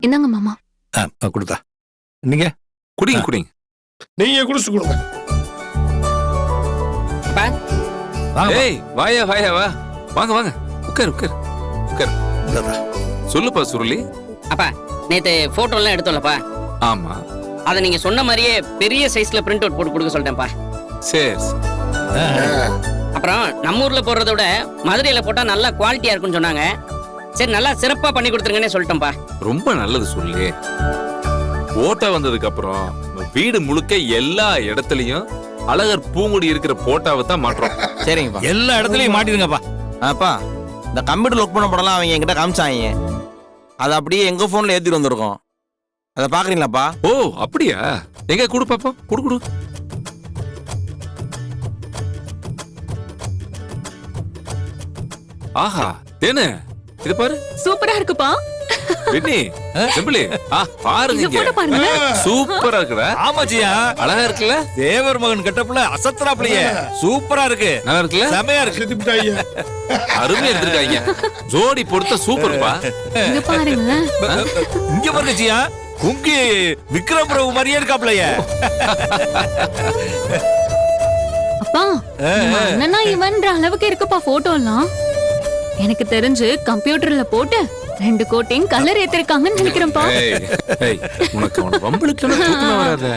இந்தாங்க மாமா. கொடுத்தா நீங்க குடிங்க குடிங்க. நீங்க குடிச்சு கொடுங்க. ஏய் வாயா வாயா வா, வாங்க வாங்க, உட்கார் உட்கார் உட்கார். சொல்லுப்பா சுருளி. அப்பா நேத்து போட்டோ எல்லாம் எடுத்தோம்லப்பா, ஆமா அத நீங்க சொன்ன மாதிரியே பெரிய சைஸ்ல பிரிண்ட் அவுட் போட்டு கொடுக்க சொல்லிட்டேன்ப்பா. சரி. அப்புறம் நம்ம ஊர்ல போடுறத விட மதுரையில போட்டா நல்லா குவாலிட்டியா இருக்கும்னு சொன்னாங்க. சரி நல்லா சிறப்பா பண்ணி கொடுத்துருங்கன்னே சொல்லிட்டேன்ப்பா. ரொம்ப நல்லது சொல்லி. போட்டோ வந்ததுக்கு அப்புறம் வீடு முழுக்க எல்லா இடத்துலயும் அழகர் பூங்குடி இருக்கிற போட்டோவை தான் மாற்றோம். சரிங்கப்பா. எல்லா இடத்துலயும் மாட்டிடுங்கப்பா. அப்பா இந்த கம்ப்யூட்டர் ஒர்க் பண்ண படம்லாம் அவங்க என்கிட்ட காமிச்சாங்க. அதை அப்படியே எங்க போன்ல ஏத்திட்டு வந்திருக்கோம். அதை பாக்குறீங்களாப்பா? ஓ அப்படியா? எங்க குடு பாப்போம், குடு குடு. ஆஹா தேனு, இது பாரு. சூப்பரா இருக்குப்பா. விண்ணி செம்பிளி, பாருங்க இந்த போட்டோ பாருங்க. சூப்பரா இருக்குடா. ஆமாச்சியா, அழகா இருக்குல்ல? தேவர் மகன் கட்டப்புல அசத்துறாப்லயே சூப்பரா இருக்கு. நல்லா இருக்குல்ல? செமையா இருக்கு. செத்துட்டாங்க. அருமையா எடுத்திருக்காங்க. ஜோடி பொறுத்த சூப்பர்ப்பா. இங்க பாருங்க. இங்க பாருங்கச்சியா, குங்கி விக்ரம் பிரபு மாதிரியே இருக்காப்லயே. அப்பா அண்ணனா இவன்ற அளவுக்கு இருக்குப்பா போட்டோ எல்லாம். எனக்கு தெரிஞ்சு கம்ப்யூட்டர்ல போட்டு 2 கோட்டிங் கலர் ஏத்திருக்காங்கன்னு நினைக்கிறேன்ப்பா. ஏய், ஏய், உனக்கு அவன வம்பளுக்கு தூக்கமே வராத.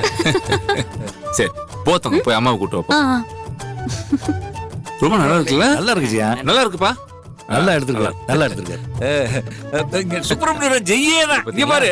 சரி போத்தங்க, போய் அம்மாவை கூட்டு வைப்போம். ரொம்ப நல்லா இருக்குல்ல? நல்லா இருக்குச்சியா, நல்லா இருக்குப்பா. நல்லா எடுத்துருக்காரு, நல்லா எடுத்துருக்காரு. சுப்பிரமணியன் ஜெய்யே தான். இங்க பாரு.